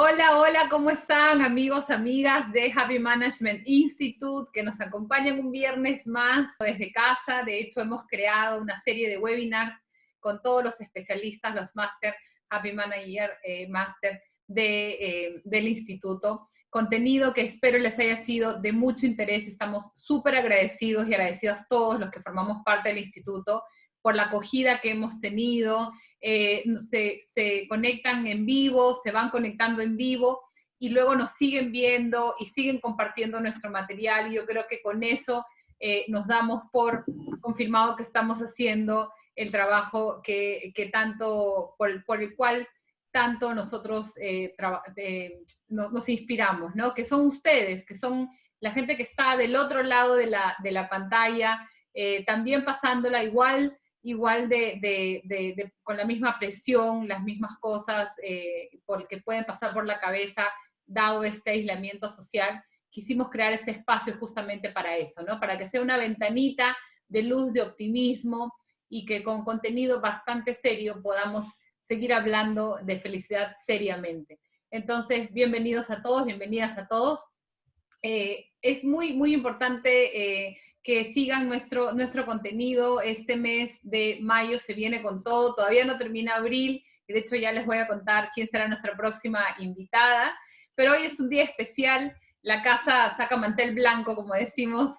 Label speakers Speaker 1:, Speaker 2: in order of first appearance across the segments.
Speaker 1: Hola, hola, ¿cómo están amigos, amigas de Happy Management Institute que nos acompañan un viernes más desde casa? De hecho, hemos creado una serie de webinars con todos los especialistas, los Master, Happy Manager Master del instituto. Contenido que espero les haya sido de mucho interés. Estamos súper agradecidos y agradecidas todos los que formamos parte del instituto por la acogida que hemos tenido. Se conectan en vivo, se van conectando en vivo y luego nos siguen viendo y siguen compartiendo nuestro material. Y yo creo que con eso nos damos por confirmado que estamos haciendo el trabajo que tanto, por el cual tanto nosotros nos inspiramos, ¿no? Que son ustedes, que son la gente que está del otro lado de la pantalla, también pasándola igual con la misma presión, las mismas cosas que pueden pasar por la cabeza, dado este aislamiento social. Quisimos crear este espacio justamente para eso, ¿no? Para que sea una ventanita de luz, de optimismo, y que con contenido bastante serio podamos seguir hablando de felicidad seriamente. Entonces, bienvenidos a todos, bienvenidas a todos. Es muy importante que sigan nuestro contenido. Este mes de mayo se viene con todo, todavía no termina abril, y de hecho ya les voy a contar quién será nuestra próxima invitada, pero hoy es un día especial, la casa saca mantel blanco, como decimos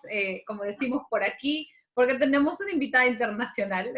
Speaker 1: por aquí, porque tenemos una invitada internacional.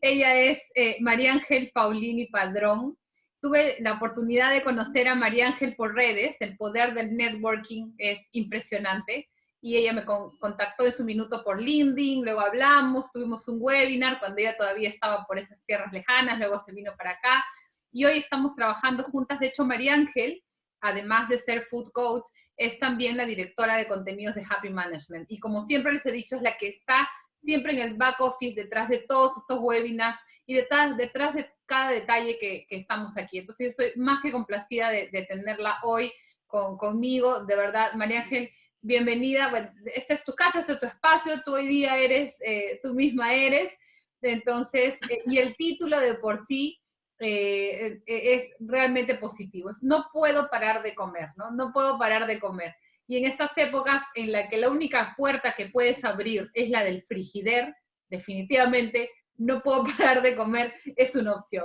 Speaker 1: Ella es María Ángel Paulini Padrón. Tuve la oportunidad de conocer a María Ángel por redes. El poder del networking es impresionante, y ella me contactó en su minuto por LinkedIn, luego hablamos, tuvimos un webinar cuando ella todavía estaba por esas tierras lejanas, luego se vino para acá, y hoy estamos trabajando juntas. De hecho, María Ángel, además de ser food coach, es también la directora de contenidos de Happy Management, y como siempre les he dicho, es la que está siempre en el back office, detrás de todos estos webinars, y detrás de cada detalle que estamos aquí. Entonces yo soy más que complacida de tenerla hoy conmigo. De verdad, María Ángel, bienvenida. Bueno, esta es tu casa, este es tu espacio, tú hoy día eres, tú misma eres. Entonces, y el título de por sí es realmente positivo. No puedo parar de comer, ¿no? No puedo parar de comer. Y en estas épocas en las que la única puerta que puedes abrir es la del frigider, definitivamente no puedo parar de comer, es una opción.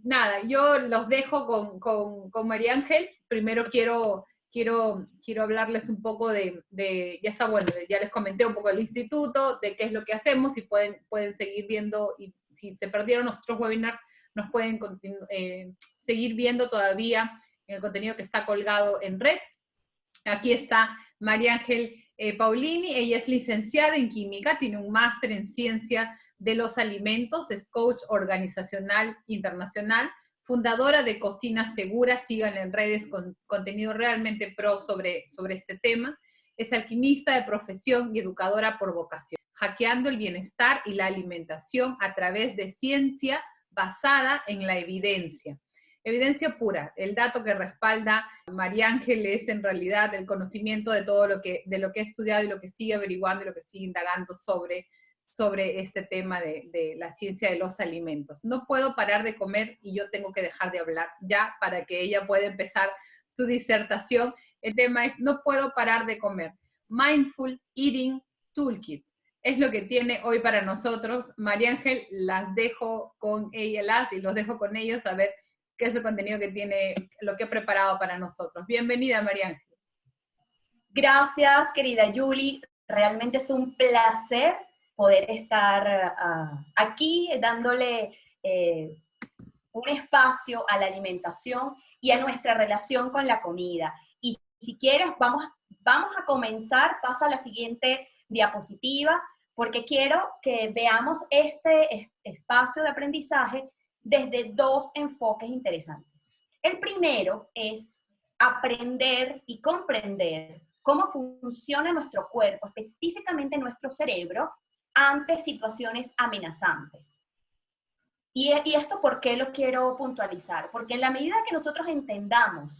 Speaker 1: Nada, yo los dejo con María Ángel. Primero quiero hablarles un poco ya está, bueno, ya les comenté un poco del instituto, de qué es lo que hacemos, y pueden seguir viendo, y si se perdieron nuestros webinars, nos pueden seguir viendo todavía en el contenido que está colgado en red. Aquí está María Ángel Paulini. Ella es licenciada en química, tiene un máster en ciencia de los alimentos, es coach organizacional internacional, fundadora de Cocina Segura. Síganla en redes con contenido realmente pro sobre este tema. Es alquimista de profesión y educadora por vocación, hackeando el bienestar y la alimentación a través de ciencia basada en la evidencia. Evidencia pura, el dato que respalda a María Ángel es en realidad el conocimiento de todo lo que he estudiado y lo que sigue averiguando y lo que sigue indagando sobre este tema de la ciencia de los alimentos. No puedo parar de comer y yo tengo que dejar de hablar ya para que ella pueda empezar su disertación. El tema es no puedo parar de comer. Mindful Eating Toolkit es lo que tiene hoy para nosotros. María Ángel, las dejo con ella, y los dejo con ellos a ver qué es el contenido que tiene, lo que he preparado para nosotros. Bienvenida, María Ángel.
Speaker 2: Gracias, querida Julie. Realmente es un placer poder estar aquí dándole un espacio a la alimentación y a nuestra relación con la comida. Y si quieres, vamos a comenzar. Pasa a la siguiente diapositiva, porque quiero que veamos este espacio de aprendizaje desde dos enfoques interesantes. El primero es aprender y comprender cómo funciona nuestro cuerpo, específicamente nuestro cerebro, ante situaciones amenazantes. Y esto, ¿por qué lo quiero puntualizar? Porque en la medida que nosotros entendamos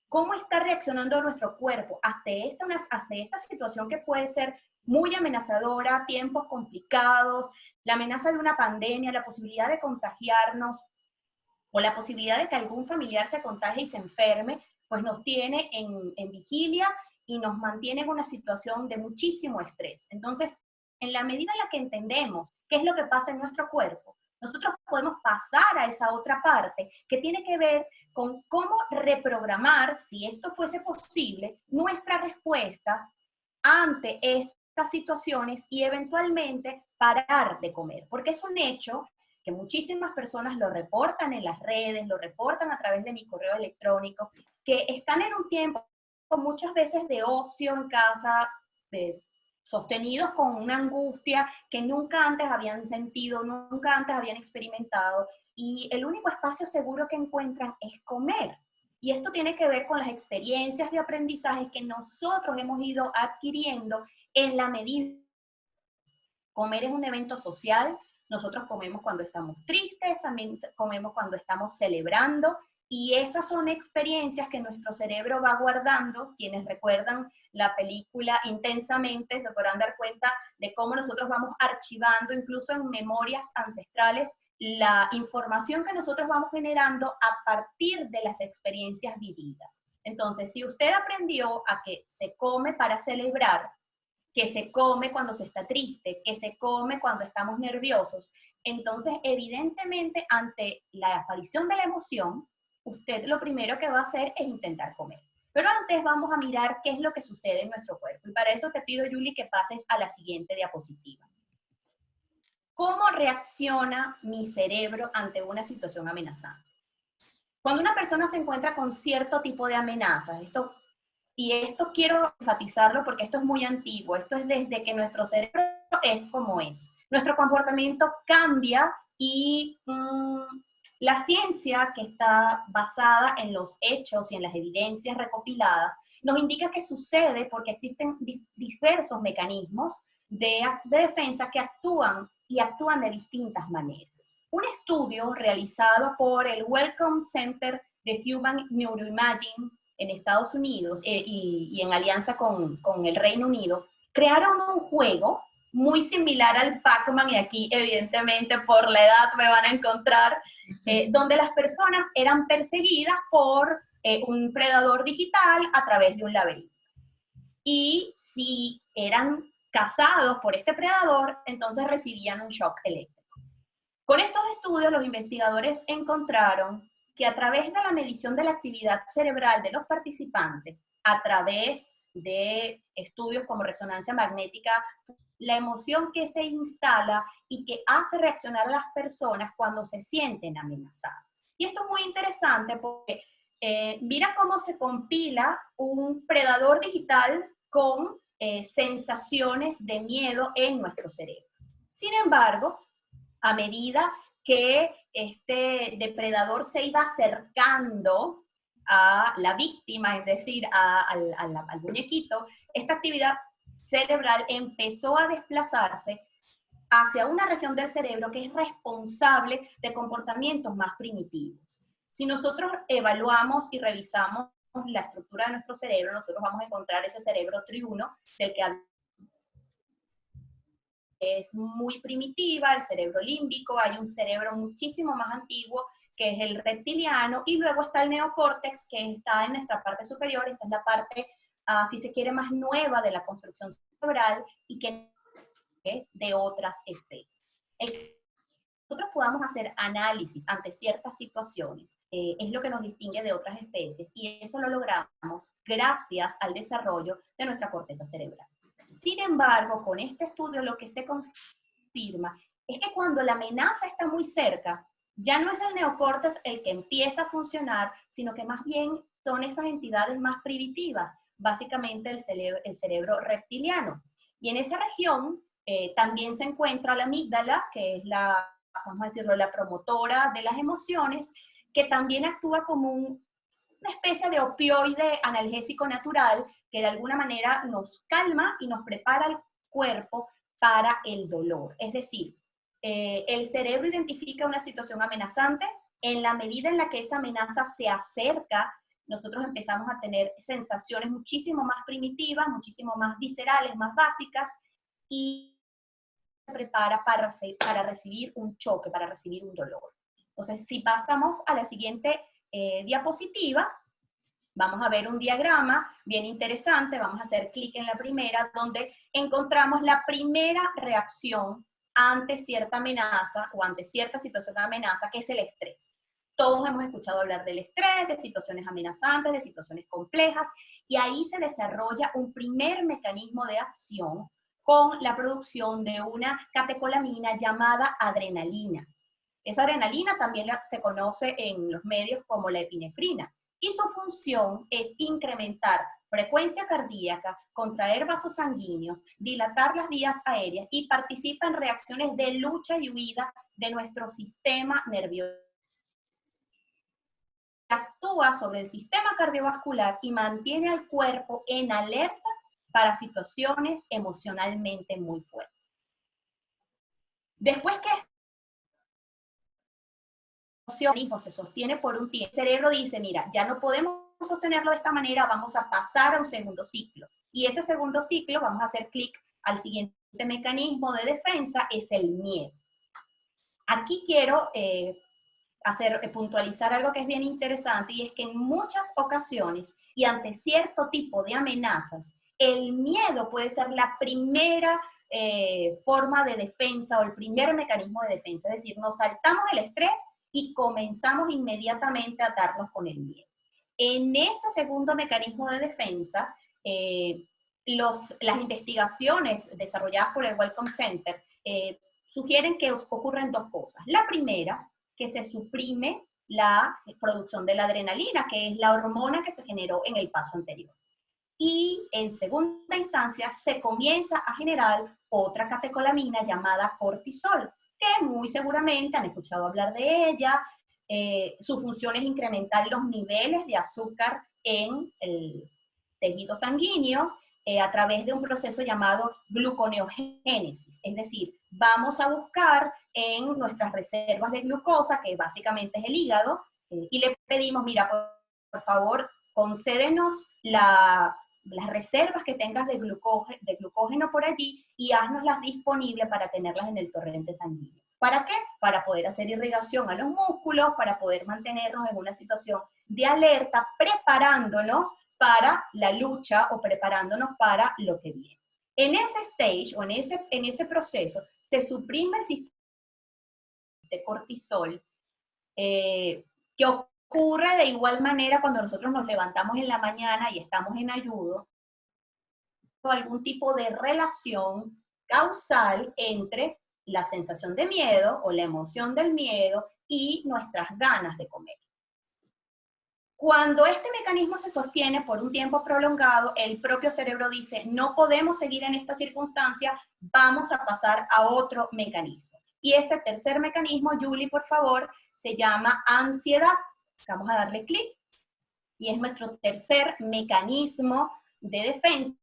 Speaker 2: cómo está reaccionando nuestro cuerpo ante esta situación que puede ser muy amenazadora, tiempos complicados, la amenaza de una pandemia, la posibilidad de contagiarnos, o la posibilidad de que algún familiar se contagie y se enferme, pues nos tiene en vigilia y nos mantiene en una situación de muchísimo estrés. Entonces, en la medida en la que entendemos qué es lo que pasa en nuestro cuerpo, nosotros podemos pasar a esa otra parte que tiene que ver con cómo reprogramar, si esto fuese posible, nuestra respuesta ante estas situaciones y eventualmente parar de comer. Porque es un hecho que muchísimas personas lo reportan en las redes, lo reportan a través de mi correo electrónico, que están en un tiempo muchas veces de ocio en casa, sostenidos con una angustia que nunca antes habían sentido, nunca antes habían experimentado, y el único espacio seguro que encuentran es comer. Y esto tiene que ver con las experiencias de aprendizaje que nosotros hemos ido adquiriendo en la medida. Comer es un evento social, nosotros comemos cuando estamos tristes, también comemos cuando estamos celebrando, y esas son experiencias que nuestro cerebro va guardando. Quienes recuerdan la película Intensamente se podrán dar cuenta de cómo nosotros vamos archivando, incluso en memorias ancestrales, la información que nosotros vamos generando a partir de las experiencias vividas. Entonces, si usted aprendió a que se come para celebrar, que se come cuando se está triste, que se come cuando estamos nerviosos, entonces evidentemente ante la aparición de la emoción, usted lo primero que va a hacer es intentar comer. Pero antes vamos a mirar qué es lo que sucede en nuestro cuerpo. Y para eso te pido, Julie, que pases a la siguiente diapositiva. ¿Cómo reacciona mi cerebro ante una situación amenazante? Cuando una persona se encuentra con cierto tipo de amenazas, y esto quiero enfatizarlo porque esto es muy antiguo, esto es desde que nuestro cerebro es como es. Nuestro comportamiento cambia y la ciencia, que está basada en los hechos y en las evidencias recopiladas, nos indica que sucede porque existen diversos mecanismos de defensa que actúan de distintas maneras. Un estudio realizado por el Wellcome Center de Human Neuroimaging en Estados Unidos y en alianza con el Reino Unido, crearon un juego muy similar al Pac-Man, y aquí evidentemente por la edad me van a encontrar, donde las personas eran perseguidas por un predador digital a través de un laberinto. Y si eran cazados por este predador, entonces recibían un shock eléctrico. Con estos estudios, los investigadores encontraron que a través de la medición de la actividad cerebral de los participantes, a través de estudios como resonancia magnética, la emoción que se instala y que hace reaccionar a las personas cuando se sienten amenazadas. Y esto es muy interesante porque mira cómo se compila un predador digital con sensaciones de miedo en nuestro cerebro. Sin embargo, a medida que este depredador se iba acercando a la víctima, es decir, al muñequito, esta actividad cerebral empezó a desplazarse hacia una región del cerebro que es responsable de comportamientos más primitivos. Si nosotros evaluamos y revisamos la estructura de nuestro cerebro, nosotros vamos a encontrar ese cerebro triuno del que es muy primitiva, el cerebro límbico. Hay un cerebro muchísimo más antiguo que es el reptiliano, y luego está el neocórtex, que está en nuestra parte superior. Esa es la parte, si se quiere, más nueva de la construcción cerebral y que de otras especies. El que nosotros podamos hacer análisis ante ciertas situaciones es lo que nos distingue de otras especies, y eso lo logramos gracias al desarrollo de nuestra corteza cerebral. Sin embargo, con este estudio lo que se confirma es que cuando la amenaza está muy cerca, ya no es el neocórtex el que empieza a funcionar, sino que más bien son esas entidades más primitivas, básicamente el cerebro reptiliano. Y en esa región también se encuentra la amígdala, que es la, vamos a decirlo, la promotora de las emociones, que también actúa como una especie de opioide analgésico natural que de alguna manera nos calma y nos prepara el cuerpo para el dolor. Es decir, el cerebro identifica una situación amenazante. En la medida en la que esa amenaza se acerca, nosotros empezamos a tener sensaciones muchísimo más primitivas, muchísimo más viscerales, más básicas, y se prepara para recibir un choque, para recibir un dolor. Entonces, si pasamos a la siguiente diapositiva, vamos a ver un diagrama bien interesante, vamos a hacer clic en la primera, donde encontramos la primera reacción ante cierta amenaza o ante cierta situación de amenaza, que es el estrés. Todos hemos escuchado hablar del estrés, de situaciones amenazantes, de situaciones complejas, y ahí se desarrolla un primer mecanismo de acción con la producción de una catecolamina llamada adrenalina. Esa adrenalina también se conoce en los medios como la epinefrina, y su función es incrementar frecuencia cardíaca, contraer vasos sanguíneos, dilatar las vías aéreas y participa en reacciones de lucha y huida de nuestro sistema nervioso. Actúa sobre el sistema cardiovascular y mantiene al cuerpo en alerta para situaciones emocionalmente muy fuertes. Después que el se sostiene por un tiempo, el cerebro dice, mira, ya no podemos sostenerlo de esta manera, vamos a pasar a un segundo ciclo. Y ese segundo ciclo, vamos a hacer clic al siguiente mecanismo de defensa, es el miedo. Aquí quiero puntualizar algo que es bien interesante, y es que en muchas ocasiones y ante cierto tipo de amenazas, el miedo puede ser la primera forma de defensa o el primer mecanismo de defensa. Es decir, nos saltamos el estrés y comenzamos inmediatamente a atarnos con el miedo. En ese segundo mecanismo de defensa, las investigaciones desarrolladas por el Wellcome Center sugieren que ocurren dos cosas. La primera, que se suprime la producción de la adrenalina, que es la hormona que se generó en el paso anterior. Y en segunda instancia se comienza a generar otra catecolamina llamada cortisol, que muy seguramente han escuchado hablar de ella. Su función es incrementar los niveles de azúcar en el tejido sanguíneo a través de un proceso llamado gluconeogénesis. Es decir, vamos a buscar en nuestras reservas de glucosa, que básicamente es el hígado, y le pedimos, mira, por favor, concédenos las reservas que tengas de glucógeno por allí y haznoslas disponibles para tenerlas en el torrente sanguíneo. ¿Para qué? Para poder hacer irrigación a los músculos, para poder mantenernos en una situación de alerta, preparándonos para la lucha o preparándonos para lo que viene. En ese stage o en ese proceso se suprime el sistema de cortisol, que ocurre de igual manera cuando nosotros nos levantamos en la mañana y estamos en ayuno, o algún tipo de relación causal entre la sensación de miedo o la emoción del miedo y nuestras ganas de comer. Cuando este mecanismo se sostiene por un tiempo prolongado, el propio cerebro dice, no podemos seguir en esta circunstancia, vamos a pasar a otro mecanismo. Y ese tercer mecanismo, Julie, por favor, se llama ansiedad. Vamos a darle clic. Y es nuestro tercer mecanismo de defensa.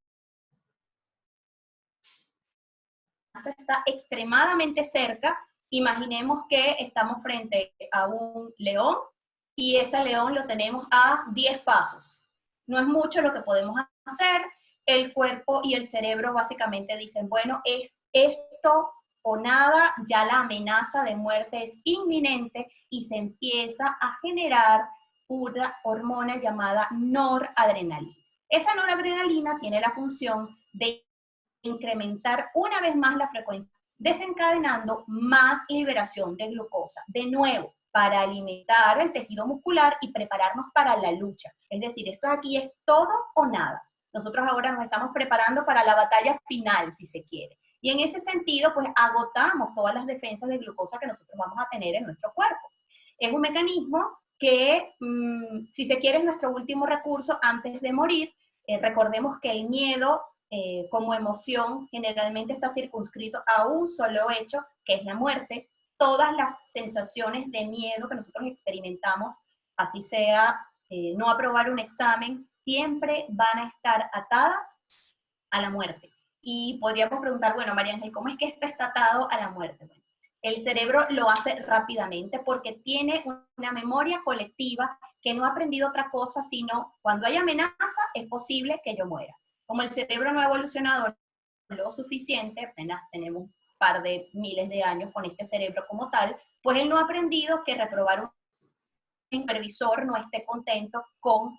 Speaker 2: Está extremadamente cerca. Imaginemos que estamos frente a un león y ese león lo tenemos a 10 pasos. No es mucho lo que podemos hacer. El cuerpo y el cerebro básicamente dicen, bueno, es esto o nada, ya la amenaza de muerte es inminente y se empieza a generar una hormona llamada noradrenalina. Esa noradrenalina tiene la función de incrementar una vez más la frecuencia, desencadenando más liberación de glucosa. De nuevo, para alimentar el tejido muscular y prepararnos para la lucha. Es decir, esto aquí es todo o nada. Nosotros ahora nos estamos preparando para la batalla final, si se quiere. Y en ese sentido, pues agotamos todas las defensas de glucosa que nosotros vamos a tener en nuestro cuerpo. Es un mecanismo que, si se quiere, es nuestro último recurso antes de morir. Recordemos que el miedo como emoción generalmente está circunscrito a un solo hecho, que es la muerte. Todas las sensaciones de miedo que nosotros experimentamos, así sea no aprobar un examen, siempre van a estar atadas a la muerte. Y podríamos preguntar, bueno, María Ángel, ¿cómo es que esto está atado a la muerte? Bueno, el cerebro lo hace rápidamente porque tiene una memoria colectiva que no ha aprendido otra cosa, sino cuando hay amenaza es posible que yo muera. Como el cerebro no ha evolucionado lo suficiente, apenas tenemos un par de miles de años con este cerebro como tal, pues él no ha aprendido que reprobar un supervisor no esté contento con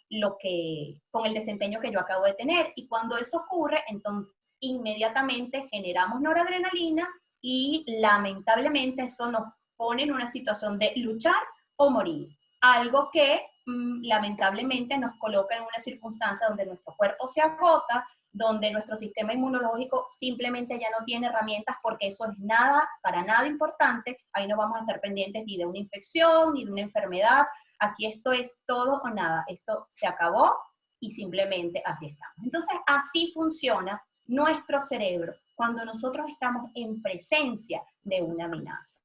Speaker 2: con el desempeño que yo acabo de tener. Y cuando eso ocurre, entonces inmediatamente generamos noradrenalina y lamentablemente eso nos pone en una situación de luchar o morir. Algo que lamentablemente nos coloca en una circunstancia donde nuestro cuerpo se agota, donde nuestro sistema inmunológico simplemente ya no tiene herramientas porque eso es nada, para nada importante. Ahí no vamos a estar pendientes ni de una infección, ni de una enfermedad. Aquí esto es todo o nada. Esto se acabó y simplemente así estamos. Entonces, así funciona nuestro cerebro cuando nosotros estamos en presencia de una amenaza.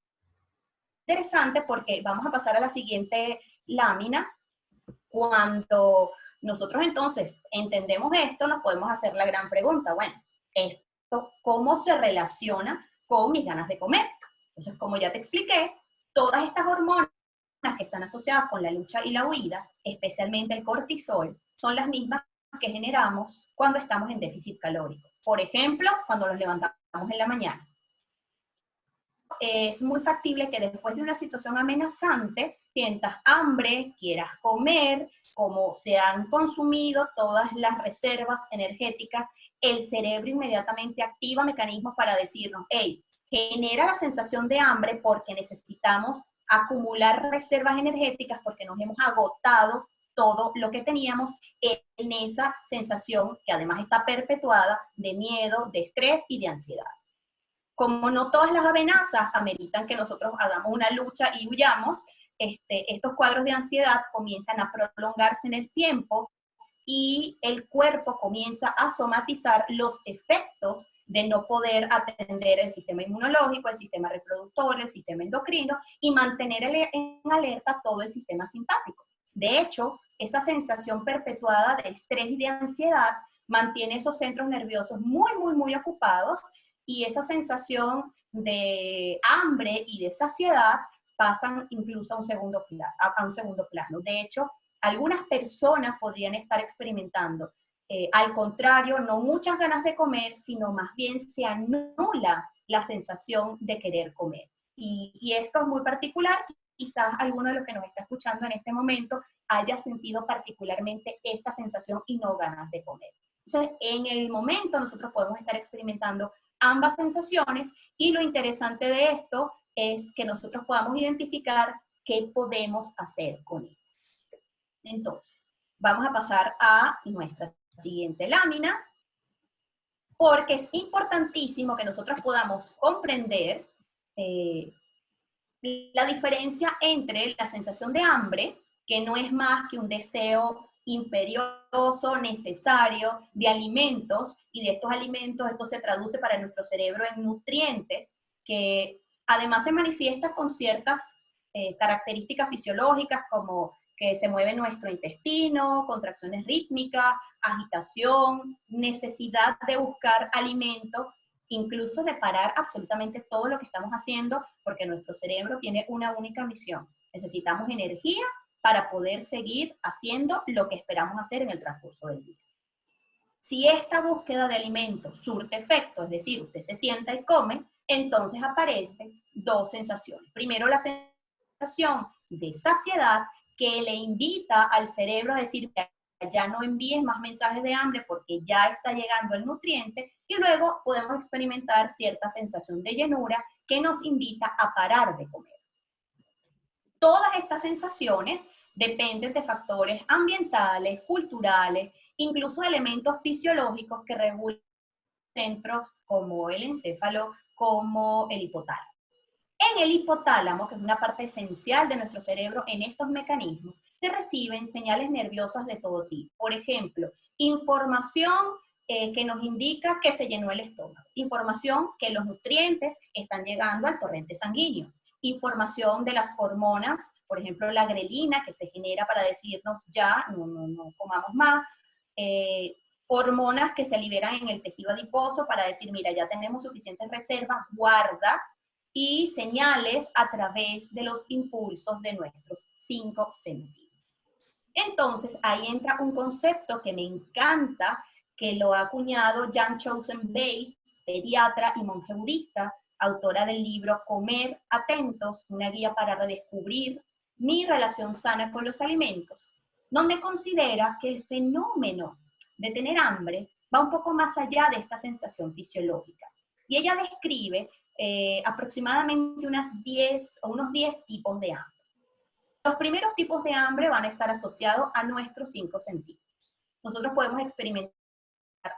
Speaker 2: Interesante porque vamos a pasar a la siguiente lámina. Cuando nosotros entonces entendemos esto, nos podemos hacer la gran pregunta, bueno, ¿esto cómo se relaciona con mis ganas de comer? Entonces, como ya te expliqué, todas estas hormonas que están asociadas con la lucha y la huida, especialmente el cortisol, son las mismas que generamos cuando estamos en déficit calórico. Por ejemplo, cuando nos levantamos en la mañana. Es muy factible que después de una situación amenazante sientas hambre, quieras comer, como se han consumido todas las reservas energéticas, el cerebro inmediatamente activa mecanismos para decirnos, hey, genera la sensación de hambre porque necesitamos acumular reservas energéticas porque nos hemos agotado todo lo que teníamos en esa sensación que además está perpetuada de miedo, de estrés y de ansiedad. Como no todas las amenazas ameritan que nosotros hagamos una lucha y huyamos, estos cuadros de ansiedad comienzan a prolongarse en el tiempo y el cuerpo comienza a somatizar los efectos de no poder atender el sistema inmunológico, el sistema reproductor, el sistema endocrino y mantener en alerta todo el sistema simpático. De hecho, esa sensación perpetuada de estrés y de ansiedad mantiene esos centros nerviosos muy ocupados y esa sensación de hambre y de saciedad pasan incluso a un segundo plano. De hecho, algunas personas podrían estar experimentando, al contrario, no muchas ganas de comer, sino más bien se anula la sensación de querer comer. Y esto es muy particular, quizás alguno de los que nos está escuchando en este momento haya sentido particularmente esta sensación y no ganas de comer. Entonces, en el momento nosotros podemos estar experimentando ambas sensaciones y lo interesante de esto es que nosotros podamos identificar qué podemos hacer con ello. Entonces, vamos a pasar a nuestra siguiente lámina, porque es importantísimo que nosotros podamos comprender la diferencia entre la sensación de hambre, que no es más que un deseo imperioso, necesario de alimentos, y de estos alimentos esto se traduce para nuestro cerebro en nutrientes, que además se manifiesta con ciertas características fisiológicas como que se mueve nuestro intestino, contracciones rítmicas, agitación, necesidad de buscar alimento, incluso de parar absolutamente todo lo que estamos haciendo, porque nuestro cerebro tiene una única misión. Necesitamos energía para poder seguir haciendo lo que esperamos hacer en el transcurso del día. Si esta búsqueda de alimentos surte efecto, es decir, usted se sienta y come, entonces aparecen dos sensaciones. Primero, la sensación de saciedad, que le invita al cerebro a decir que ya no envíes más mensajes de hambre porque ya está llegando el nutriente, y luego podemos experimentar cierta sensación de llenura que nos invita a parar de comer. Todas estas sensaciones dependen de factores ambientales, culturales, incluso de elementos fisiológicos que regulan centros como el encéfalo, como el hipotálamo. En el hipotálamo, que es una parte esencial de nuestro cerebro en estos mecanismos, se reciben señales nerviosas de todo tipo. Por ejemplo, información que nos indica que se llenó el estómago, información que los nutrientes están llegando al torrente sanguíneo, información de las hormonas, por ejemplo, la grelina que se genera para decirnos ya, no comamos más, hormonas que se liberan en el tejido adiposo para decir, mira, ya tenemos suficientes reservas, guarda, y señales a través de los impulsos de nuestros 5 sentidos. Entonces, ahí entra un concepto que me encanta, que lo ha acuñado Jan Chozen Weiss, pediatra y monje budista, autora del libro Comer Atentos, una guía para redescubrir mi relación sana con los alimentos, donde considera que el fenómeno de tener hambre va un poco más allá de esta sensación fisiológica. Y ella describe aproximadamente unos 10 tipos de hambre. Los primeros tipos de hambre van a estar asociados a nuestros 5 sentidos. Nosotros podemos experimentar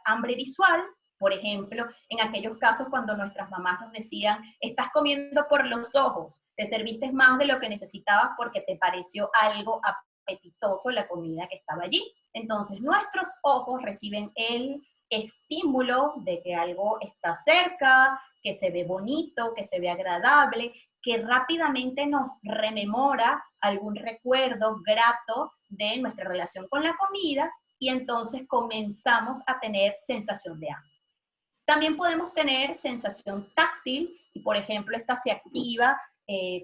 Speaker 2: hambre visual, por ejemplo, en aquellos casos cuando nuestras mamás nos decían, estás comiendo por los ojos, te serviste más de lo que necesitabas porque te pareció algo apetitoso la comida que estaba allí. Entonces, nuestros ojos reciben el estímulo de que algo está cerca, que se ve bonito, que se ve agradable, que rápidamente nos rememora algún recuerdo grato de nuestra relación con la comida, y entonces comenzamos a tener sensación de hambre. También podemos tener sensación táctil, y por ejemplo esta se activa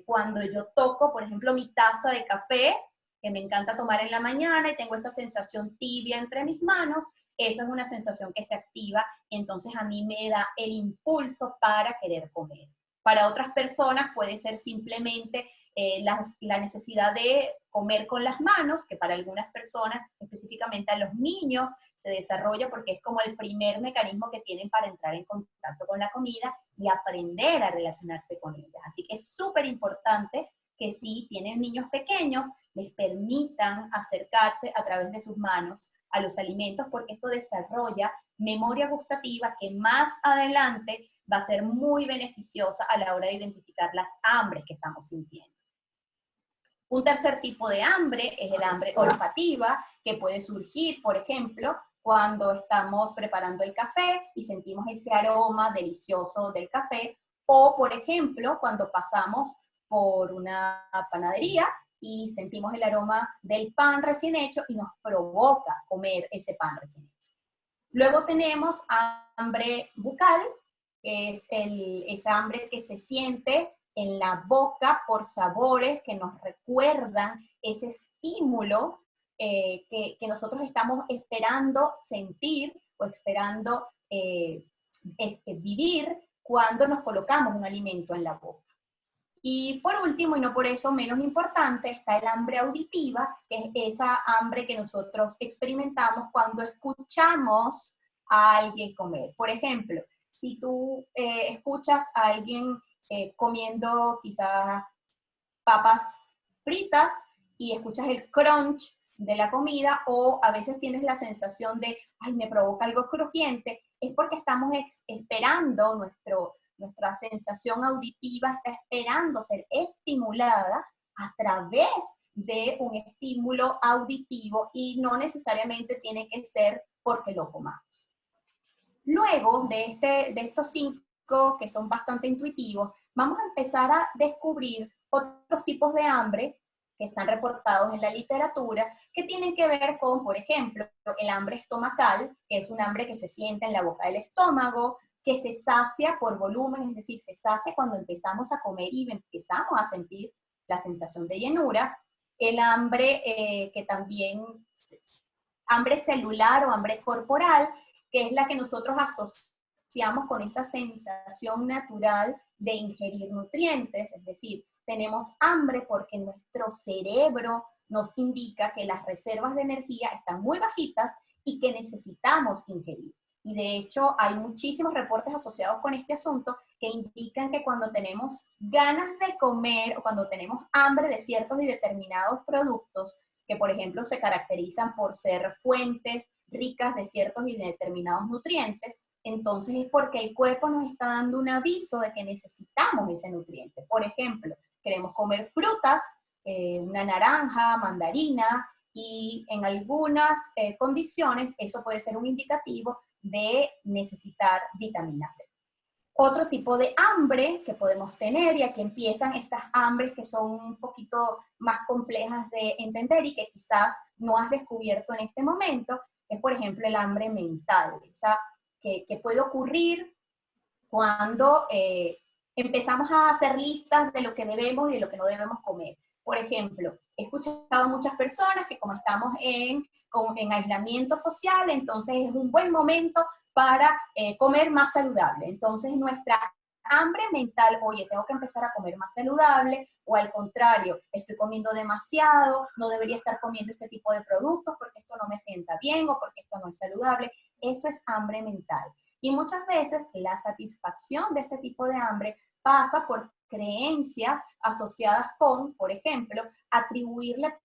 Speaker 2: cuando yo toco, por ejemplo, mi taza de café, que me encanta tomar en la mañana y tengo esa sensación tibia entre mis manos. Esa es una sensación que se activa, y entonces a mí me da el impulso para querer comer. Para otras personas puede ser simplemente la necesidad de comer con las manos, que para algunas personas, específicamente a los niños, se desarrolla porque es como el primer mecanismo que tienen para entrar en contacto con la comida y aprender a relacionarse con ella. Así que es súper importante que si tienen niños pequeños, les permitan acercarse a través de sus manos a los alimentos, porque esto desarrolla memoria gustativa que más adelante va a ser muy beneficiosa a la hora de identificar las hambres que estamos sintiendo. Un tercer tipo de hambre es el hambre olfativa, que puede surgir, por ejemplo, cuando estamos preparando el café y sentimos ese aroma delicioso del café, o por ejemplo, cuando pasamos por una panadería y sentimos el aroma del pan recién hecho y nos provoca comer ese pan recién hecho. Luego tenemos hambre bucal, que es esa hambre que se siente en la boca por sabores que nos recuerdan ese estímulo que nosotros estamos esperando sentir o esperando vivir cuando nos colocamos un alimento en la boca. Y por último, y no por eso menos importante, está el hambre auditiva, que es esa hambre que nosotros experimentamos cuando escuchamos a alguien comer. Por ejemplo, si tú escuchas a alguien comiendo quizás papas fritas y escuchas el crunch de la comida, o a veces tienes la sensación de, ay, me provoca algo crujiente, es porque estamos esperando, nuestra sensación auditiva está esperando ser estimulada a través de un estímulo auditivo, y no necesariamente tiene que ser porque lo comamos. Luego de estos 5 que son bastante intuitivos, vamos a empezar a descubrir otros tipos de hambre que están reportados en la literatura, que tienen que ver con, por ejemplo, el hambre estomacal, que es un hambre que se siente en la boca del estómago, que se sacia por volumen, es decir, se sacia cuando empezamos a comer y empezamos a sentir la sensación de llenura. El hambre que también, hambre celular o hambre corporal, que es la que nosotros asociamos con esa sensación natural de ingerir nutrientes, es decir, tenemos hambre porque nuestro cerebro nos indica que las reservas de energía están muy bajitas y que necesitamos ingerir. Y de hecho hay muchísimos reportes asociados con este asunto que indican que cuando tenemos ganas de comer o cuando tenemos hambre de ciertos y determinados productos, que por ejemplo se caracterizan por ser fuentes ricas de ciertos y determinados nutrientes, entonces es porque el cuerpo nos está dando un aviso de que necesitamos ese nutriente. Por ejemplo, queremos comer frutas, una naranja, mandarina, y en algunas condiciones eso puede ser un indicativo de necesitar vitamina C. Otro tipo de hambre que podemos tener, y aquí empiezan estas hambres que son un poquito más complejas de entender y que quizás no has descubierto en este momento, es por ejemplo el hambre mental, esa que puede ocurrir cuando empezamos a hacer listas de lo que debemos y de lo que no debemos comer. Por ejemplo, he escuchado a muchas personas que como estamos en aislamiento social, entonces es un buen momento para comer más saludable. Entonces nuestra hambre mental, oye, tengo que empezar a comer más saludable, o al contrario, estoy comiendo demasiado, no debería estar comiendo este tipo de productos porque esto no me sienta bien o porque esto no es saludable. Eso es hambre mental. Y muchas veces la satisfacción de este tipo de hambre pasa por creencias asociadas con, por ejemplo, atribuirle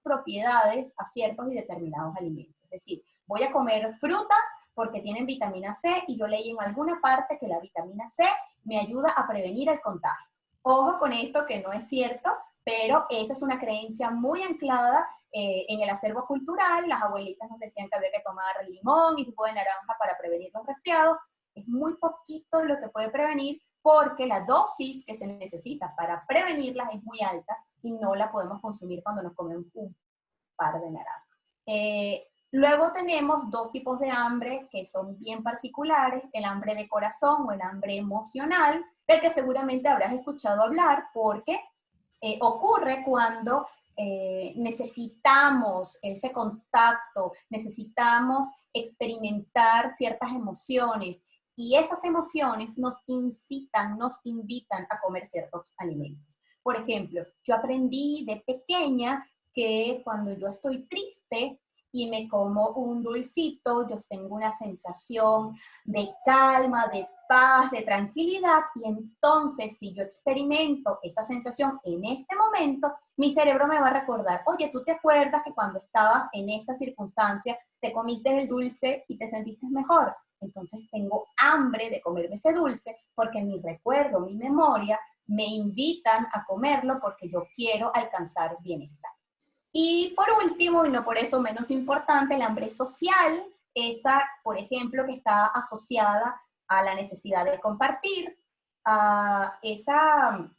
Speaker 2: propiedades a ciertos y determinados alimentos. Es decir, voy a comer frutas porque tienen vitamina C y yo leí en alguna parte que la vitamina C me ayuda a prevenir el contagio. Ojo con esto, que no es cierto, pero esa es una creencia muy anclada en el acervo cultural. Las abuelitas nos decían que había que tomar limón y jugo de naranja para prevenir los resfriados. Es muy poquito lo que puede prevenir porque la dosis que se necesita para prevenirlas es muy alta y no la podemos consumir cuando nos comemos un par de naranjas. Luego tenemos dos tipos de hambre que son bien particulares, el hambre de corazón o el hambre emocional, del que seguramente habrás escuchado hablar porque ocurre cuando necesitamos ese contacto, necesitamos experimentar ciertas emociones y esas emociones nos incitan, nos invitan a comer ciertos alimentos. Por ejemplo, yo aprendí de pequeña que cuando yo estoy triste y me como un dulcito, yo tengo una sensación de calma, de paz, de tranquilidad, y entonces si yo experimento esa sensación en este momento, mi cerebro me va a recordar, oye, ¿tú te acuerdas que cuando estabas en esta circunstancia te comiste el dulce y te sentiste mejor? Entonces tengo hambre de comerme ese dulce porque mi recuerdo, mi memoria me invitan a comerlo porque yo quiero alcanzar bienestar. Y por último, y no por eso menos importante, el hambre social, esa, por ejemplo, que está asociada a la necesidad de compartir, a esa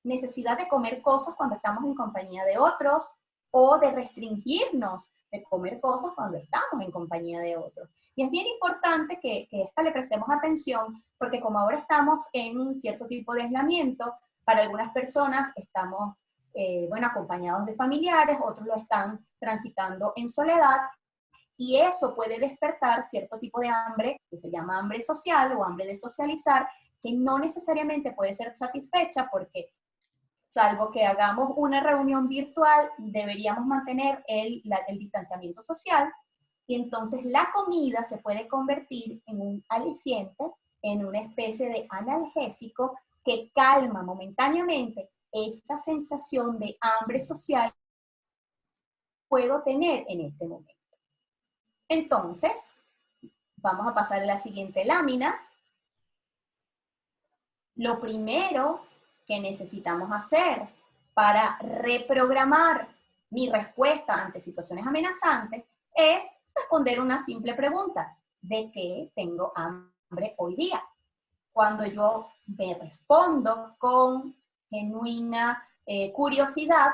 Speaker 2: necesidad de comer cosas cuando estamos en compañía de otros, o de restringirnos de comer cosas cuando estamos en compañía de otros. Y es bien importante que a esta le prestemos atención, porque como ahora estamos en un cierto tipo de aislamiento, para algunas personas estamos acompañados de familiares, otros lo están transitando en soledad, y eso puede despertar cierto tipo de hambre, que se llama hambre social o hambre de socializar, que no necesariamente puede ser satisfecha porque, salvo que hagamos una reunión virtual, deberíamos mantener el distanciamiento social, y entonces la comida se puede convertir en un aliciente, en una especie de analgésico que calma momentáneamente esa sensación de hambre social que puedo tener en este momento. Entonces, vamos a pasar a la siguiente lámina. Lo primero que necesitamos hacer para reprogramar mi respuesta ante situaciones amenazantes es responder una simple pregunta: ¿de qué tengo hambre hoy día? Cuando yo me respondo con genuina curiosidad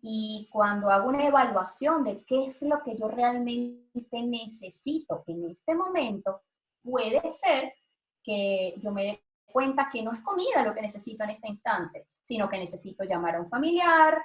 Speaker 2: y cuando hago una evaluación de qué es lo que yo realmente necesito en este momento, puede ser que yo me dé cuenta que no es comida lo que necesito en este instante, sino que necesito llamar a un familiar,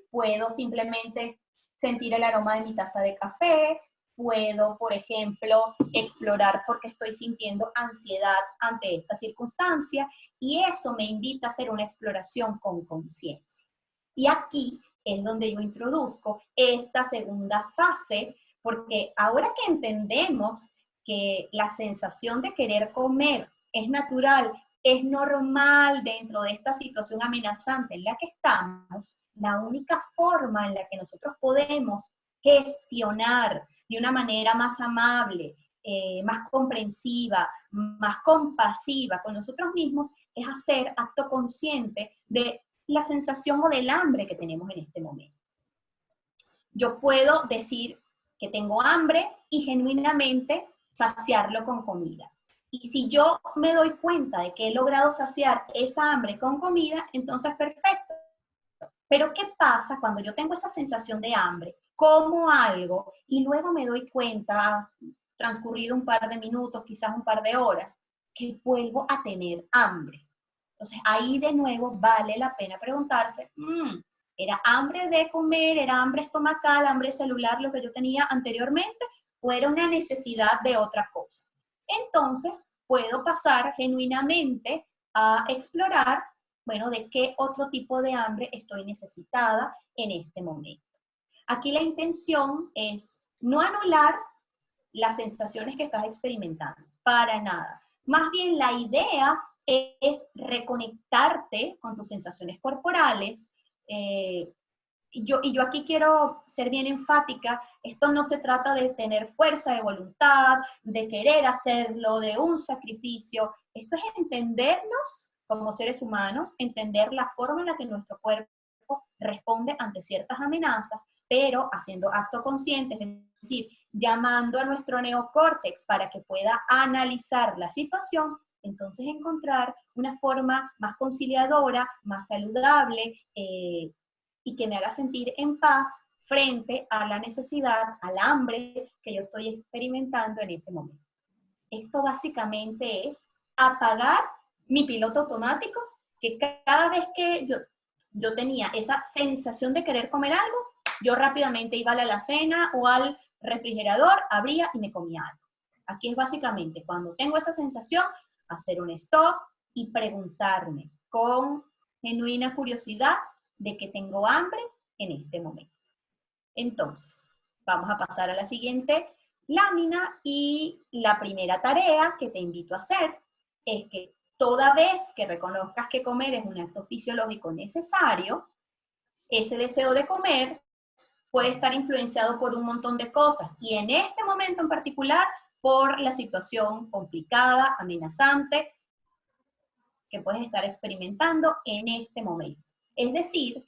Speaker 2: puedo simplemente sentir el aroma de mi taza de café, puedo, por ejemplo, explorar por qué estoy sintiendo ansiedad ante esta circunstancia, y eso me invita a hacer una exploración con conciencia. Y aquí es donde yo introduzco esta segunda fase, porque ahora que entendemos que la sensación de querer comer es natural, es normal dentro de esta situación amenazante en la que estamos, la única forma en la que nosotros podemos gestionar de una manera más amable, más comprensiva, más compasiva con nosotros mismos, es hacer acto consciente de la sensación o del hambre que tenemos en este momento. Yo puedo decir que tengo hambre y genuinamente saciarlo con comida. Y si yo me doy cuenta de que he logrado saciar esa hambre con comida, entonces perfecto. Pero ¿qué pasa cuando yo tengo esa sensación de hambre, como algo y luego me doy cuenta, transcurrido un par de minutos, quizás un par de horas, que vuelvo a tener hambre? Entonces ahí de nuevo vale la pena preguntarse, ¿era hambre de comer, era hambre estomacal, hambre celular lo que yo tenía anteriormente, o era una necesidad de otra cosa? Entonces puedo pasar genuinamente a explorar, bueno, de qué otro tipo de hambre estoy necesitada en este momento. Aquí la intención es no anular las sensaciones que estás experimentando, para nada. Más bien la idea es reconectarte con tus sensaciones corporales. Yo aquí quiero ser bien enfática, esto no se trata de tener fuerza de voluntad, de querer hacerlo, de un sacrificio. Esto es entendernos como seres humanos, entender la forma en la que nuestro cuerpo responde ante ciertas amenazas, pero haciendo acto consciente, es decir, llamando a nuestro neocórtex para que pueda analizar la situación, entonces encontrar una forma más conciliadora, más saludable, y que me haga sentir en paz frente a la necesidad, al hambre que yo estoy experimentando en ese momento. Esto básicamente es apagar mi piloto automático, que cada vez que yo tenía esa sensación de querer comer algo, yo rápidamente iba a la alacena o al refrigerador, abría y me comía algo. Aquí es básicamente cuando tengo esa sensación, hacer un stop y preguntarme con genuina curiosidad de que tengo hambre en este momento. Entonces, vamos a pasar a la siguiente lámina y la primera tarea que te invito a hacer es que toda vez que reconozcas que comer es un acto fisiológico necesario, ese deseo de comer puede estar influenciado por un montón de cosas y en este momento en particular por la situación complicada, amenazante que puedes estar experimentando en este momento. Es decir,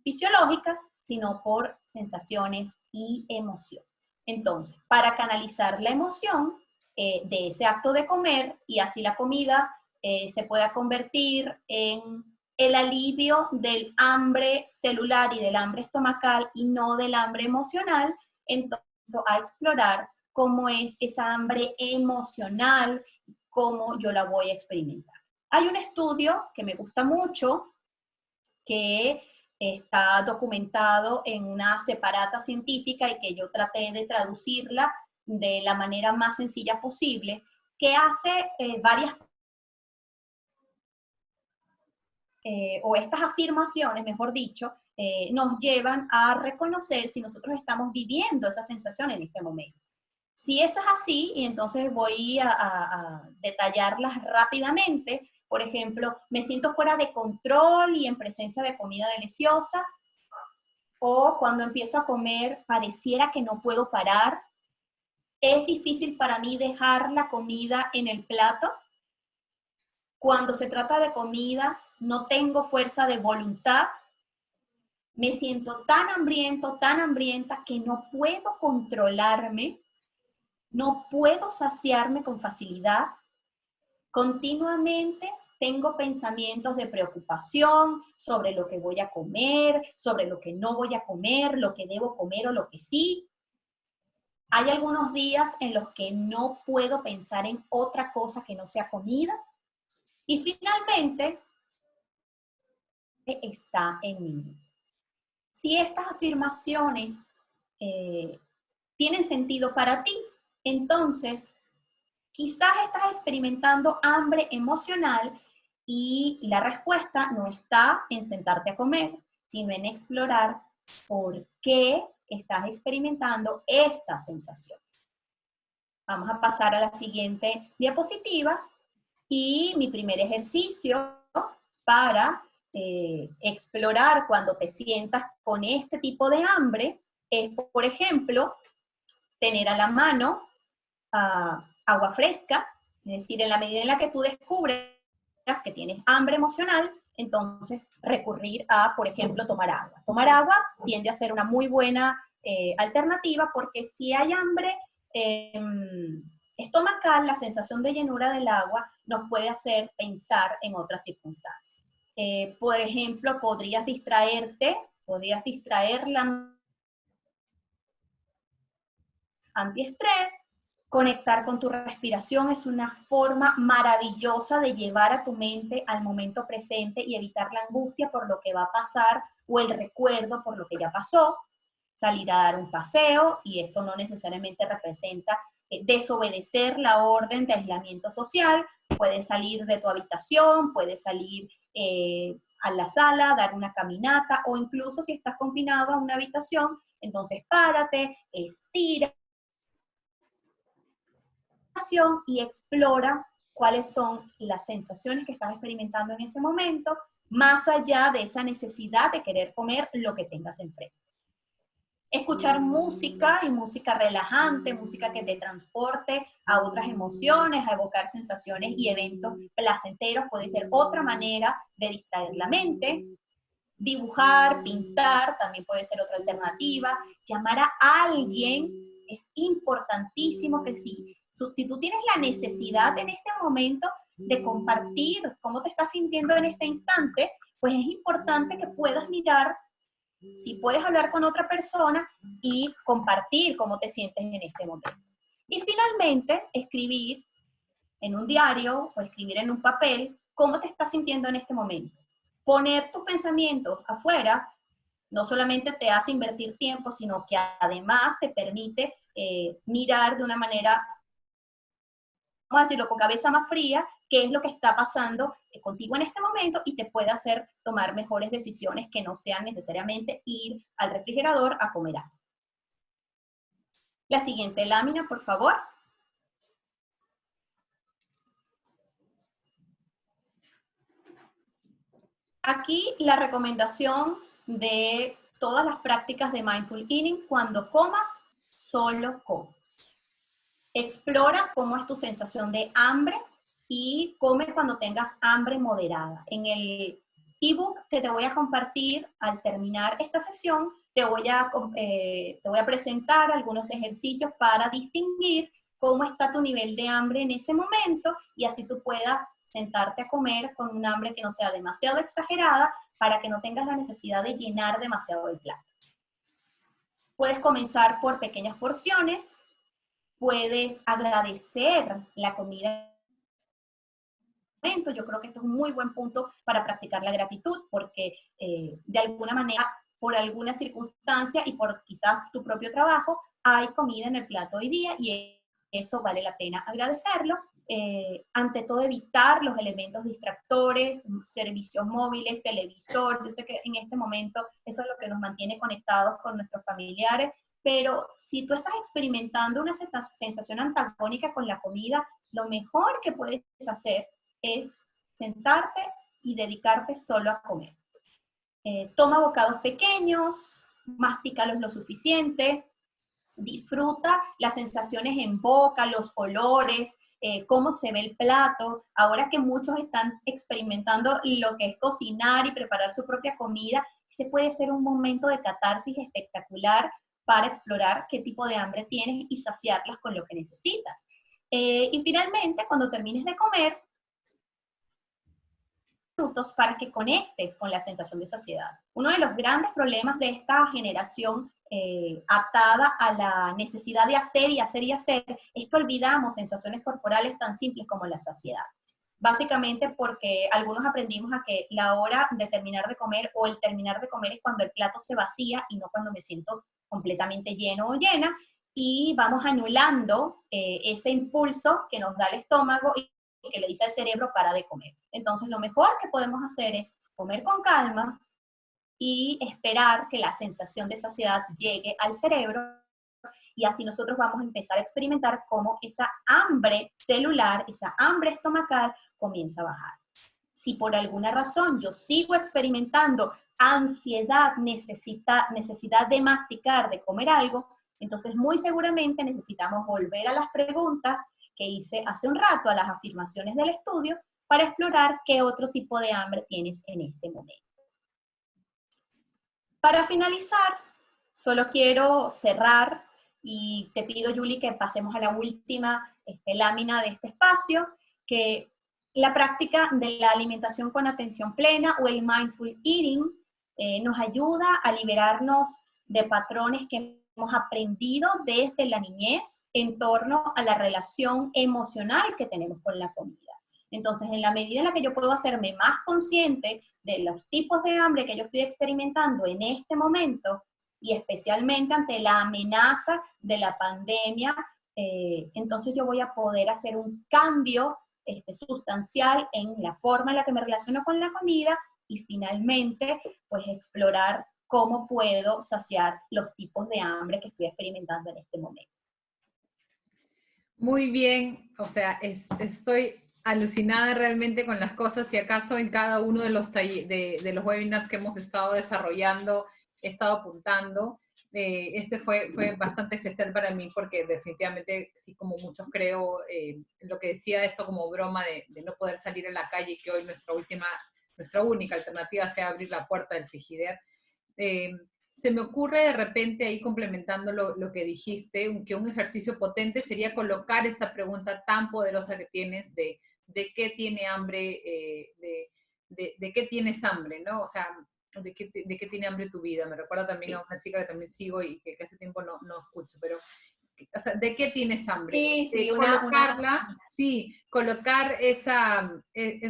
Speaker 2: fisiológicas, sino por sensaciones y emociones. Entonces, para canalizar la emoción de ese acto de comer y así la comida se pueda convertir en el alivio del hambre celular y del hambre estomacal y no del hambre emocional, entonces a explorar cómo es esa hambre emocional, cómo yo la voy a experimentar. Hay un estudio que me gusta mucho, que está documentado en una separata científica y que yo traté de traducirla de la manera más sencilla posible, que hace varias o estas afirmaciones, mejor dicho, nos llevan a reconocer si nosotros estamos viviendo esa sensación en este momento. Si eso es así, y entonces voy a detallarlas rápidamente. Por ejemplo, me siento fuera de control y en presencia de comida deliciosa, o cuando empiezo a comer pareciera que no puedo parar, es difícil para mí dejar la comida en el plato. Cuando se trata de comida, no tengo fuerza de voluntad, me siento tan hambriento, tan hambrienta que no puedo controlarme, no puedo saciarme con facilidad, continuamente tengo pensamientos de preocupación sobre lo que voy a comer, sobre lo que no voy a comer, lo que debo comer o lo que sí. Hay algunos días en los que no puedo pensar en otra cosa que no sea comida. Y finalmente, está en mí. Si estas afirmaciones tienen sentido para ti, entonces quizás estás experimentando hambre emocional y la respuesta no está en sentarte a comer, sino en explorar por qué estás experimentando esta sensación. Vamos a pasar a la siguiente diapositiva y mi primer ejercicio para explorar cuando te sientas con este tipo de hambre es, por ejemplo, tener a la mano agua fresca, es decir, en la medida en la que tú descubres que tienes hambre emocional, entonces recurrir a, por ejemplo, tomar agua. Tomar agua tiende a ser una muy buena alternativa porque si hay hambre estomacal, la sensación de llenura del agua nos puede hacer pensar en otras circunstancias. Por ejemplo, podrías distraer la antiestrés. Conectar con tu respiración es una forma maravillosa de llevar a tu mente al momento presente y evitar la angustia por lo que va a pasar o el recuerdo por lo que ya pasó. Salir a dar un paseo, y esto no necesariamente representa desobedecer la orden de aislamiento social, puedes salir de tu habitación, puedes salir a la sala, dar una caminata, o incluso si estás confinado a una habitación, entonces párate, estira y explora cuáles son las sensaciones que estás experimentando en ese momento, más allá de esa necesidad de querer comer lo que tengas enfrente. Escuchar música, y música relajante, música que te transporte a otras emociones, a evocar sensaciones y eventos placenteros, puede ser otra manera de distraer la mente. Dibujar, pintar, también puede ser otra alternativa. Llamar a alguien, es importantísimo que si tú tienes la necesidad en este momento de compartir cómo te estás sintiendo en este instante, pues es importante que puedas mirar si puedes hablar con otra persona y compartir cómo te sientes en este momento. Y finalmente, escribir en un diario o escribir en un papel cómo te estás sintiendo en este momento. Poner tus pensamientos afuera no solamente te hace invertir tiempo, sino que además te permite mirar de una manera, vamos a decirlo, con cabeza más fría, qué es lo que está pasando contigo en este momento y te puede hacer tomar mejores decisiones que no sean necesariamente ir al refrigerador a comer algo. La siguiente lámina, por favor. Aquí la recomendación de todas las prácticas de Mindful Eating: cuando comas, solo come. Explora cómo es tu sensación de hambre y come cuando tengas hambre moderada. En el ebook que te voy a compartir al terminar esta sesión, te voy a presentar algunos ejercicios para distinguir cómo está tu nivel de hambre en ese momento y así tú puedas sentarte a comer con un hambre que no sea demasiado exagerada para que no tengas la necesidad de llenar demasiado el plato. Puedes comenzar por pequeñas porciones, puedes agradecer la comida. Yo creo que esto es un muy buen punto para practicar la gratitud, porque de alguna manera, por alguna circunstancia y por quizás tu propio trabajo, hay comida en el plato hoy día y eso vale la pena agradecerlo. Ante todo, evitar los elementos distractores, servicios móviles, televisor. Yo sé que en este momento eso es lo que nos mantiene conectados con nuestros familiares, pero si tú estás experimentando una sensación antagónica con la comida, lo mejor que puedes hacer es sentarte y dedicarte solo a comer. Toma bocados pequeños, mastícalos lo suficiente, disfruta las sensaciones en boca, los olores, cómo se ve el plato. Ahora que muchos están experimentando lo que es cocinar y preparar su propia comida, ese puede ser un momento de catarsis espectacular para explorar qué tipo de hambre tienes y saciarlas con lo que necesitas. Y finalmente, cuando termines de comer, minutos para que conectes con la sensación de saciedad. Uno de los grandes problemas de esta generación atada a la necesidad de hacer y hacer y hacer es que olvidamos sensaciones corporales tan simples como la saciedad. Básicamente porque algunos aprendimos a que la hora de terminar de comer o el terminar de comer es cuando el plato se vacía y no cuando me siento completamente lleno o llena, y vamos anulando ese impulso que nos da el estómago y que le dice al cerebro para de comer. Entonces lo mejor que podemos hacer es comer con calma y esperar que la sensación de saciedad llegue al cerebro, y así nosotros vamos a empezar a experimentar cómo esa hambre celular, esa hambre estomacal comienza a bajar. Si por alguna razón yo sigo experimentando ansiedad, necesidad de masticar, de comer algo, entonces muy seguramente necesitamos volver a las preguntas que hice hace un rato, a las afirmaciones del estudio, para explorar qué otro tipo de hambre tienes en este momento. Para finalizar, solo quiero cerrar y te pido, Julie, que pasemos a la última lámina de este espacio, que la práctica de la alimentación con atención plena o el mindful eating nos ayuda a liberarnos de patrones que hemos aprendido desde la niñez en torno a la relación emocional que tenemos con la comida. Entonces, en la medida en la que yo puedo hacerme más consciente de los tipos de hambre que yo estoy experimentando en este momento, y especialmente ante la amenaza de la pandemia entonces yo voy a poder hacer un cambio sustancial en la forma en la que me relaciono con la comida y finalmente pues explorar cómo puedo saciar los tipos de hambre que estoy experimentando en este momento.
Speaker 1: Muy bien, o sea, estoy alucinada realmente con las cosas. Si acaso en cada uno de los, de los webinars que hemos estado desarrollando, he estado apuntando. Este fue bastante especial para mí porque definitivamente, sí, como muchos creo, lo que decía esto como broma de no poder salir a la calle y que hoy nuestra única alternativa sea abrir la puerta del frigider. Se me ocurre de repente ahí complementando lo que dijiste, que un ejercicio potente sería colocar esta pregunta tan poderosa que tienes de qué tiene hambre, de qué tienes hambre, ¿no? O sea, de qué tiene hambre tu vida. Me recuerda también a una chica que también sigo y que hace tiempo no escucho, pero o sea, ¿de qué tienes hambre?
Speaker 2: Sí, sí,
Speaker 1: Colocarla, sí, colocar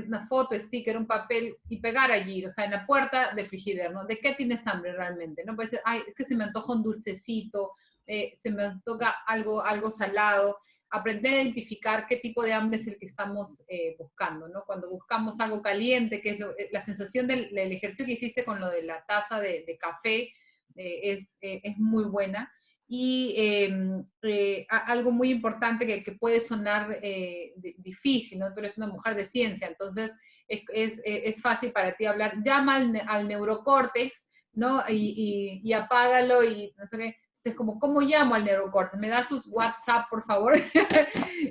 Speaker 1: una foto, sticker, un papel y pegar allí, o sea, en la puerta del frigider, ¿no? ¿De qué tienes hambre realmente? No puede ser, ay, es que se me antoja un dulcecito, se me antoja algo salado. Aprender a identificar qué tipo de hambre es el que estamos buscando, ¿no? Cuando buscamos algo caliente, que es la sensación del ejercicio que hiciste con lo de la taza de café, es muy buena. Y algo muy importante que puede sonar difícil, ¿no? Tú eres una mujer de ciencia, entonces es fácil para ti hablar. Llama al neurocórtex, ¿no? Y apágalo y no sé qué. Es como, ¿cómo llamo al neurocórtex? ¿Me da sus WhatsApp, por favor?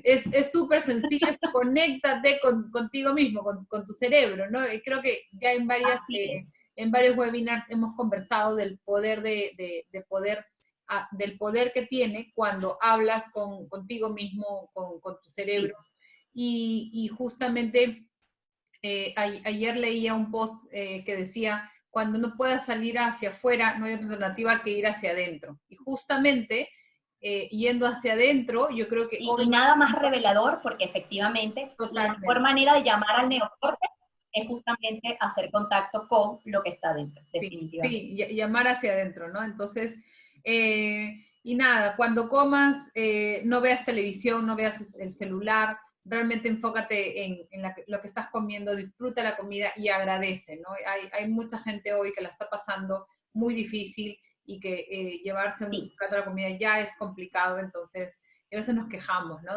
Speaker 1: Es súper sencillo, conéctate contigo mismo, con tu cerebro, ¿no? Y creo que ya en varios webinars hemos conversado del poder del poder que tiene cuando hablas contigo mismo, con tu cerebro. Sí. Y justamente ayer leía un post que decía, cuando no puedas salir hacia afuera, no hay otra alternativa que ir hacia adentro. Y justamente yendo hacia adentro, yo creo que
Speaker 2: y nada más revelador, porque efectivamente
Speaker 1: totalmente.
Speaker 2: La mejor manera de llamar al neocórtex es justamente hacer contacto con lo que está dentro, definitivamente.
Speaker 1: Sí, llamar hacia adentro, ¿no? Entonces, y nada, cuando comas, no veas televisión, no veas el celular, realmente enfócate en lo que estás comiendo, disfruta la comida y agradece, ¿no? Hay mucha gente hoy que la está pasando muy difícil y que llevarse un plato de la comida ya es complicado, entonces a veces nos quejamos, ¿no?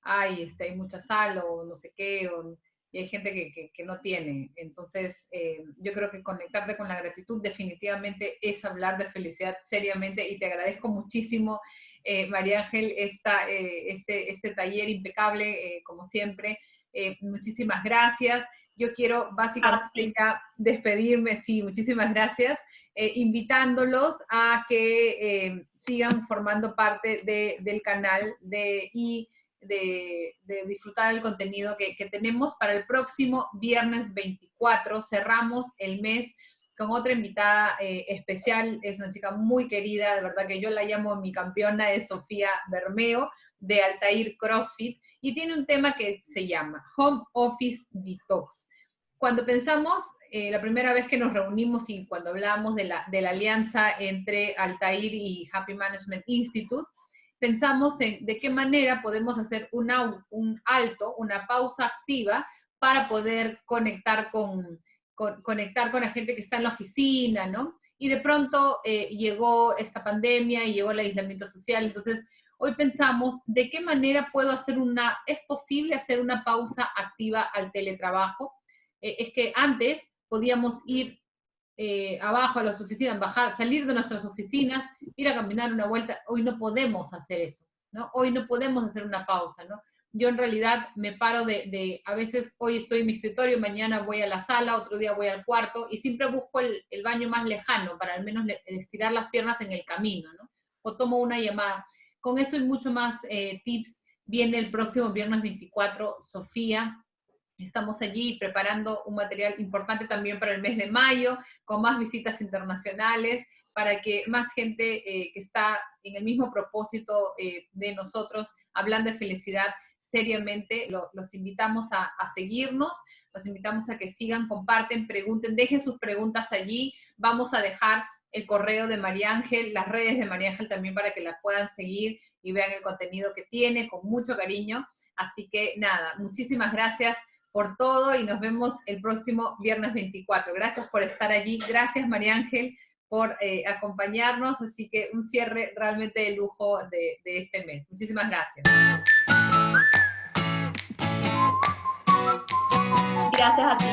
Speaker 1: Ay, hay mucha sal o no sé qué, y hay gente que no tiene. Entonces, yo creo que conectarte con la gratitud definitivamente es hablar de felicidad seriamente y te agradezco muchísimo, María Ángel, este taller impecable, como siempre. Muchísimas gracias. Yo quiero básicamente ya despedirme, sí, muchísimas gracias, invitándolos a que sigan formando parte del canal de disfrutar el contenido que tenemos para el próximo viernes 24. Cerramos el mes con otra invitada especial. Es una chica muy querida, de verdad que yo la llamo mi campeona, es Sofía Bermeo, de Altair CrossFit, y tiene un tema que se llama Home Office Detox. Cuando pensamos, la primera vez que nos reunimos y cuando hablábamos de la alianza entre Altair y Happy Management Institute, pensamos en de qué manera podemos hacer un alto, una pausa activa para poder conectar con la gente que está en la oficina, ¿no? Y de pronto llegó esta pandemia y llegó el aislamiento social, entonces hoy pensamos de qué manera es posible hacer una pausa activa al teletrabajo. Es que antes podíamos ir abajo a las oficinas, bajar, salir de nuestras oficinas, ir a caminar una vuelta. Hoy no podemos hacer eso, ¿no? Hoy no podemos hacer una pausa, ¿no? Yo en realidad me paro a veces hoy estoy en mi escritorio, mañana voy a la sala, otro día voy al cuarto y siempre busco el baño más lejano para al menos estirar las piernas en el camino, ¿no? O tomo una llamada. Con eso y mucho más tips viene el próximo viernes 24, Sofía. Estamos allí preparando un material importante también para el mes de mayo, con más visitas internacionales, para que más gente que está en el mismo propósito de nosotros, hablando de felicidad seriamente, los invitamos a seguirnos, los invitamos a que sigan, comparten, pregunten, dejen sus preguntas allí. Vamos a dejar el correo de María Ángel, las redes de María Ángel también para que la puedan seguir y vean el contenido que tiene con mucho cariño. Así que nada, muchísimas gracias por todo y nos vemos el próximo viernes 24. Gracias por estar allí. Gracias, María Ángel, por acompañarnos. Así que un cierre realmente de lujo de este mes. Muchísimas gracias.
Speaker 2: Gracias a ti.